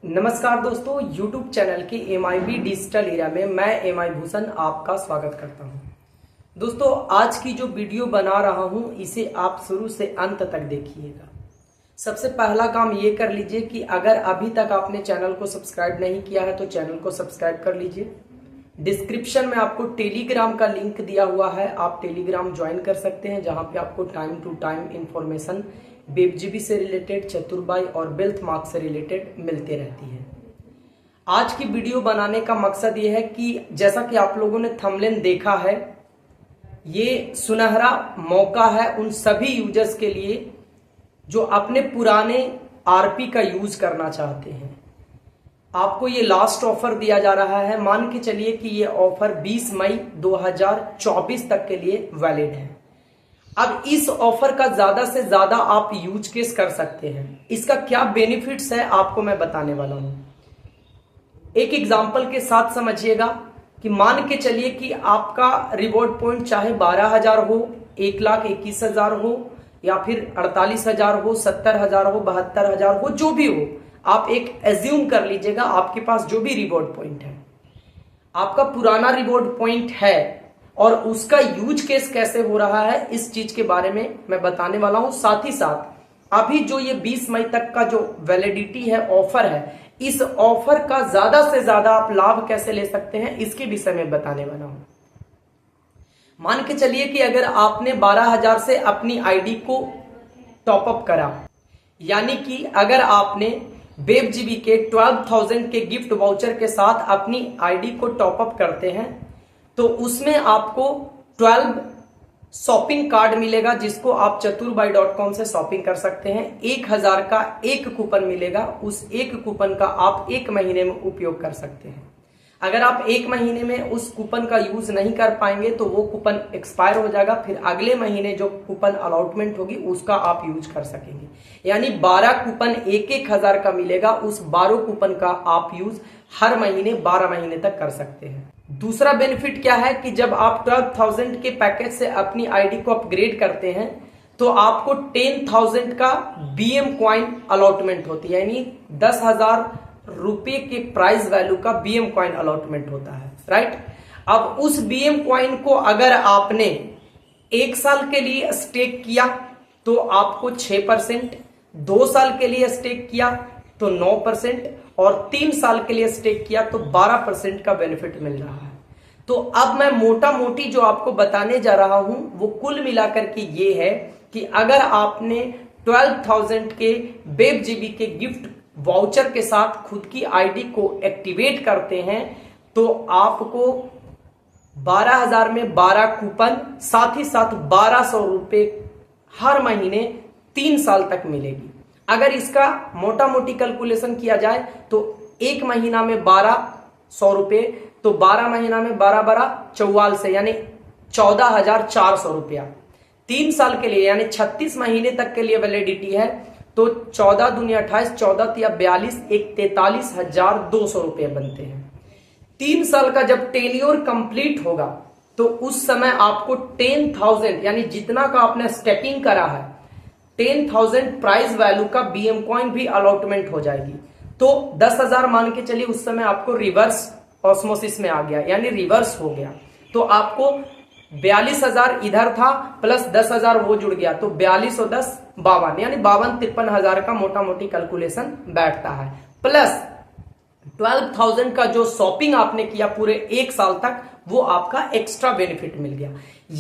नमस्कार दोस्तों, YouTube channel के MIB डिजिटल एरिया में मैं MI भूषण आपका स्वागत करता हूं। दोस्तों, आज की जो वीडियो बना रहा हूं इसे आप शुरू से अंत तक देखिएगा। सबसे पहला काम ये कर लीजिए कि अगर अभी तक आपने चैनल को सब्सक्राइब नहीं किया है तो चैनल को सब्सक्राइब कर लीजिए। डिस्क्रिप्शन में आपको टेलीग्राम का लिंक दिया हुआ है, आप टेलीग्राम ज्वाइन कर सकते हैं, जहां पे आपको time to time information web से रिलेटेड, चतुर्बाई और वेल्थ मार्क से रिलेटेड मिलते रहती है। आज की वीडियो बनाने का मकसद ये है कि जैसा कि आप लोगों ने थंबनेल देखा है, ये सुनहरा मौका है उन सभी यूजर्स के लिए जो अपने पुराने आरपी का यूज करना चाहते हैं। आपको ये लास्ट ऑफर दिया जा रहा है। मान के चलिए कि ये ऑफर 20 मई 2024 तक के लिए वैलिड है। अब इस ऑफर का ज्यादा से ज्यादा आप यूज केस कर सकते हैं। इसका क्या बेनिफिट्स है आपको मैं बताने वाला हूं। एक एग्जांपल के साथ समझिएगा कि मान के चलिए कि आपका रिवॉर्ड पॉइंट चाहे 12,000 हो, 1,21,000 हो, या फिर 48,000 हो, 70,000 हो, 72,000 हो, जो भी हो, आप एक एज्यूम कर लीजिएगा आपके पास जो भी रिवॉर्ड पॉइंट है, आपका पुराना रिवॉर्ड पॉइंट है और उसका यूज केस कैसे हो रहा है इस चीज के बारे में मैं बताने वाला हूं। साथ ही साथ अभी जो ये 20 मई तक का जो वैलिडिटी है, ऑफर है, इस ऑफर का ज्यादा से ज्यादा आप लाभ कैसे ले सकते हैं इसके विषय में बताने वाला हूं। मान के चलिए कि अगर आपने 12,000 से अपनी आईडी को टॉपअप करा, यानी कि अगर आपने वेब जीबी के 12,000 के गिफ्ट वाउचर के साथ अपनी आईडी को टॉपअप करते हैं तो उसमें आपको 12 शॉपिंग कार्ड मिलेगा, जिसको आप चतुर्बाई.com से शॉपिंग कर सकते हैं। 1,000 का एक कूपन मिलेगा, उस एक कूपन का आप 1 महीने में उपयोग कर सकते हैं। अगर आप 1 महीने में उस कूपन का यूज नहीं कर पाएंगे तो वो कूपन एक्सपायर हो जाएगा, फिर अगले महीने जो कूपन अलॉटमेंट होगी उसका आप यूज कर सकेंगे। यानी 12 कूपन 1,000 का मिलेगा, उस 12 कूपन का आप यूज हर महीने 12 महीने तक कर सकते हैं। दूसरा बेनिफिट क्या है कि जब आप 12,000 के पैकेज से अपनी आईडी को अपग्रेड करते हैं तो आपको 10,000 का BM कॉइन अलॉटमेंट होती है, यानी 10,000 रुपए के प्राइस वैल्यू का BM कॉइन अलॉटमेंट होता है, राइट। अब उस BM कॉइन को अगर आपने 1 साल के लिए स्टेक किया तो आपको 6%, 2 साल के लिए स्टेक किया तो 9%, और 3 साल के लिए स्टेक किया तो 12% का बेनिफिट मिल रहा है। तो अब मैं मोटा मोटी जो आपको बताने जा रहा हूं वो कुल मिलाकर के ये है कि अगर आपने 12,000 के वेब जीबी के गिफ्ट वाउचर के साथ खुद की आईडी को एक्टिवेट करते हैं तो आपको 12,000 में 12 कूपन, साथ ही साथ 1,200 रुपए हर महीने 3 साल तक मिलेगी। अगर इसका मोटा मोटी कैलकुलेशन किया जाए तो 1 महीना में 1,200 रुपए, तो 12 महीना में 12-12 से यानी 14,400 रुपया। 3 साल के लिए यानी 36 महीने तक के लिए वैलिडिटी है तो 14 दूनी 28, 14 या 42, 43,200 रुपये बनते हैं। 3 साल का जब टेन्योर कंप्लीट होगा तो उस समय आपको 10,000 यानी जितना का आपने स्टेकिंग करा है 10,000 प्राइस वैल्यू का BM कॉइन भी अलॉटमेंट हो जाएगी। तो 10,000 मान के चलिए उस समय आपको रिवर्स ऑस्मोसिस में आ गया, यानी रिवर्स हो गया, तो आपको 42,000 इधर था प्लस 10,000 वो जुड़ गया तो 42 और 10 52, यानी 52-53,000 का मोटा मोटी कैलकुलेशन बैठता है। प्लस 12,000 का जो शॉपिंग आपने किया पूरे 1 साल तक वो आपका एक्स्ट्रा बेनिफिट मिल गया।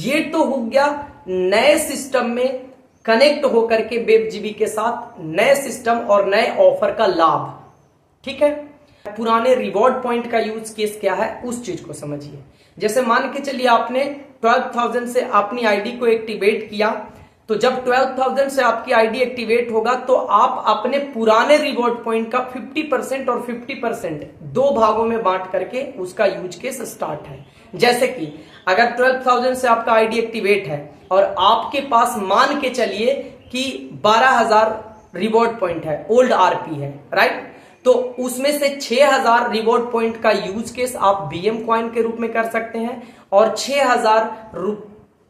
ये तो हो गया नए सिस्टम में कनेक्ट होकर के वेब जीबी के साथ नए सिस्टम और नए ऑफर का लाभ, ठीक है। पुराने रिवॉर्ड पॉइंट का यूज केस क्या है उस चीज को समझिए। जैसे मान के चलिए आपने 12,000 से अपनी आईडी को एक्टिवेट किया, तो जब 12,000 से आपकी आईडी एक्टिवेट होगा तो आप अपने पुराने रिवॉर्ड पॉइंट का 50% और 50% 2 भागों में बांट करके उसका यूज केस स्टार्ट है। जैसे कि अगर 12,000 से आपका आईडी एक्टिवेट है और आपके पास मान के चलिए कि 12,000 रिवॉर्ड पॉइंट है, ओल्ड आरपी है, राइट, तो उसमें से 6,000 रिवॉर्ड पॉइंट का यूज केस आप BM कॉइन के रूप में कर सकते हैं और 6,000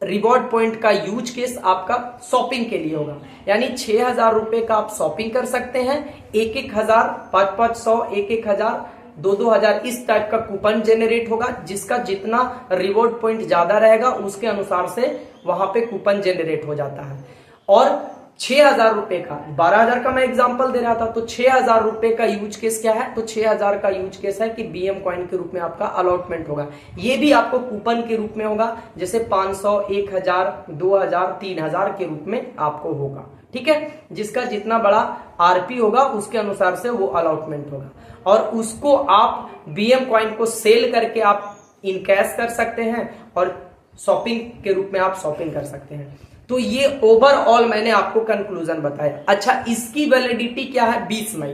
रिवॉर्ड पॉइंट का यूज केस आपका शॉपिंग के लिए होगा, यानी 6,000 रुपए का आप शॉपिंग कर सकते हैं। 1,000, 500, 1,000, 2,000 इस टाइप का कूपन जेनरेट होगा, जिसका जितना रिवॉर्ड पॉइंट ज्यादा रहेगा उसके अनुसार से वहां पे कूपन जेनरेट हो जाता है। और 6,000 रुपए का, 12,000 का मैं एग्जांपल दे रहा था, तो 6,000 रुपए का यूज केस क्या है, तो 6,000 का यूज केस है कि बीएम कॉइन के रूप में आपका अलॉटमेंट होगा। ये भी आपको कूपन के रूप में होगा, जैसे 500, 1,000, 2,000, 3,000 के रूप में आपको होगा। ठीक है, जिसका जितना बड़ा आरपी होगा उसके अनुसार से वो अलॉटमेंट होगा, और उसको आप बीएम कॉइन को सेल करके आप इन कैश कर सकते हैं और शॉपिंग के रूप में आप शॉपिंग कर सकते हैं। तो ये ओवरऑल मैंने आपको कंक्लूजन बताया। अच्छा, इसकी वैलिडिटी क्या है, 20 मई।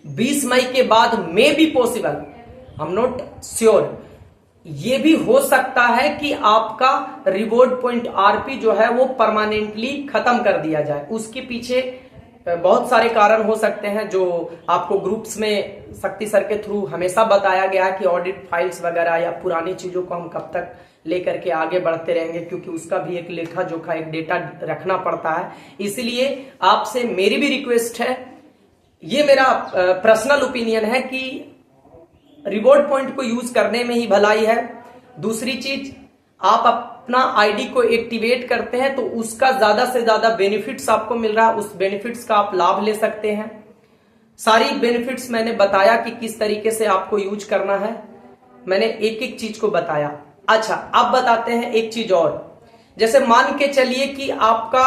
20 मई के बाद may be possible, I am not sure, ये भी हो सकता है कि आपका रिवॉर्ड पॉइंट आरपी जो है वो परमानेंटली खत्म कर दिया जाए। उसके पीछे बहुत सारे कारण हो सकते हैं, जो आपको ग्रुप्स में शक्ति सर के थ्रू हमेशा बताया गया है कि ऑडिट फाइल्स वगैरह या पुरानी चीजों को हम कब तक लेकर के आगे बढ़ते रहेंगे, क्योंकि उसका भी एक लेखा जोखा, एक डेटा रखना पड़ता है। इसलिए आपसे मेरी भी रिक्वेस्ट है, ये मेरा पर्सनल ओपिनियन है कि रिवॉर्ड पॉइंट को यूज करने में ही भलाई है। दूसरी चीज, आप अपना आईडी को एक्टिवेट करते हैं तो उसका ज्यादा से ज्यादा बेनिफिट्स आपको मिल रहा है, उस बेनिफिट्स का आप लाभ ले सकते हैं। सारी बेनिफिट्स मैंने बताया कि किस तरीके से आपको यूज करना है, मैंने एक एक चीज को बताया। अच्छा, अब बताते हैं एक चीज और। जैसे मान के चलिए कि आपका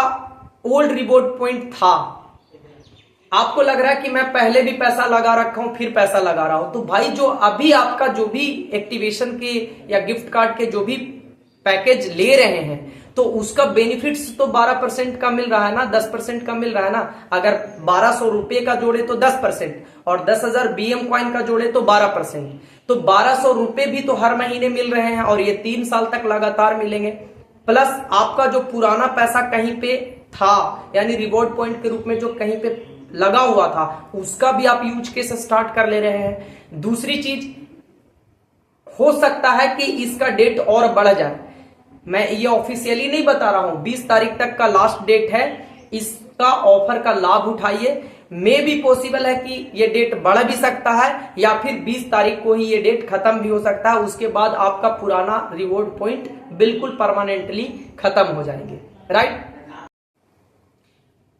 ओल्ड रिवॉर्ड पॉइंट था, आपको लग रहा है कि मैं पहले भी पैसा लगा रखा हूं फिर पैसा लगा रहा हूं, तो भाई जो अभी आपका जो भी एक्टिवेशन के या गिफ्ट कार्ड के जो भी पैकेज ले रहे हैं, तो उसका बेनिफिट्स तो 12% का मिल रहा है ना, 10% का मिल रहा है ना। अगर 1,200 रुपए का जोड़े तो 10%, और 10,000 बीएम कॉइन का जोड़े तो 12%, तो 1,200 रुपए भी तो हर महीने मिल रहे हैं, और ये 3 साल तक लगातार मिलेंगे। प्लस आपका जो पुराना पैसा कहीं पे था, यानी रिवॉर्ड पॉइंट के रूप में जो कहीं पे लगा हुआ था, उसका भी आप यूज केस स्टार्ट कर ले रहे हैं। दूसरी चीज, हो सकता है कि इसका डेट और बढ़ जाए, मैं ये ऑफिशियली नहीं बता रहा हूं, 20 तारीख तक का लास्ट डेट है, इसका ऑफर का लाभ उठाइए। मे भी पॉसिबल है कि ये डेट बढ़ भी सकता है, या फिर 20 तारीख को ही ये डेट खत्म भी हो सकता है। उसके बाद आपका पुराना रिवॉर्ड पॉइंट बिल्कुल परमानेंटली खत्म हो जाएंगे, राइट।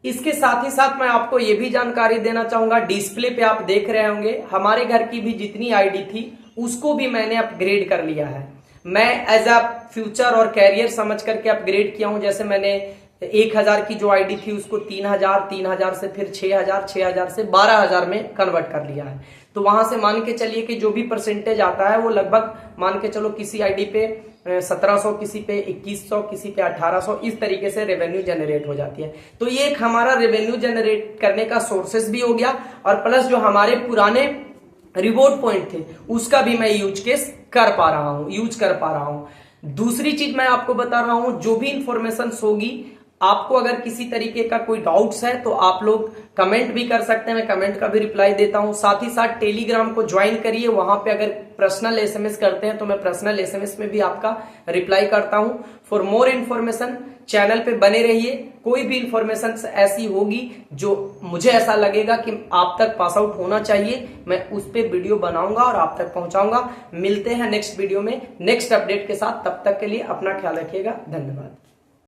इसके साथ ही साथ मैं आपको ये भी जानकारी देना चाहूंगा, डिस्प्ले पे आप देख रहे होंगे हमारे घर की भी जितनी आईडी थी उसको भी मैंने अपग्रेड कर लिया है। मैं एज अ फ्यूचर और कैरियर समझ करके अपग्रेड किया हूं। जैसे मैंने 1,000 की जो आईडी थी उसको 3,000, 3,000 से फिर 6,000, 6,000 से 12,000 में कन्वर्ट कर लिया है। तो वहां से मान के चलिए कि जो भी परसेंटेज आता है वो लगभग मान के चलो किसी आईडी पे 1,700, किसी पे 2,100, किसी पे 1,800, इस तरीके से रेवेन्यू जनरेट हो जाती है। तो ये एक हमारा रेवेन्यू जनरेट करने का सोर्सेस भी हो गया, और प्लस जो हमारे पुराने रिवॉर्ड पॉइंट थे उसका भी मैं यूज कर पा रहा हूं। दूसरी चीज मैं आपको बता रहा हूं, जो भी इंफॉर्मेशन होगी, आपको अगर किसी तरीके का कोई डाउट्स है तो आप लोग कमेंट भी कर सकते हैं, मैं कमेंट का भी रिप्लाई देता हूं। साथ ही साथ टेलीग्राम को ज्वाइन करिए, वहां पे अगर पर्सनल एसएमएस करते हैं तो मैं पर्सनल एसएमएस में भी आपका रिप्लाई करता हूं। फॉर मोर इन्फॉर्मेशन चैनल पे बने रहिए। कोई भी इंफॉर्मेशन ऐसी होगी जो मुझे ऐसा लगेगा कि आप तक पास आउट होना चाहिए, मैं उस पर वीडियो बनाऊंगा और आप तक पहुंचाऊंगा। मिलते हैं नेक्स्ट वीडियो में नेक्स्ट अपडेट के साथ, तब तक के लिए अपना ख्याल रखिएगा। धन्यवाद।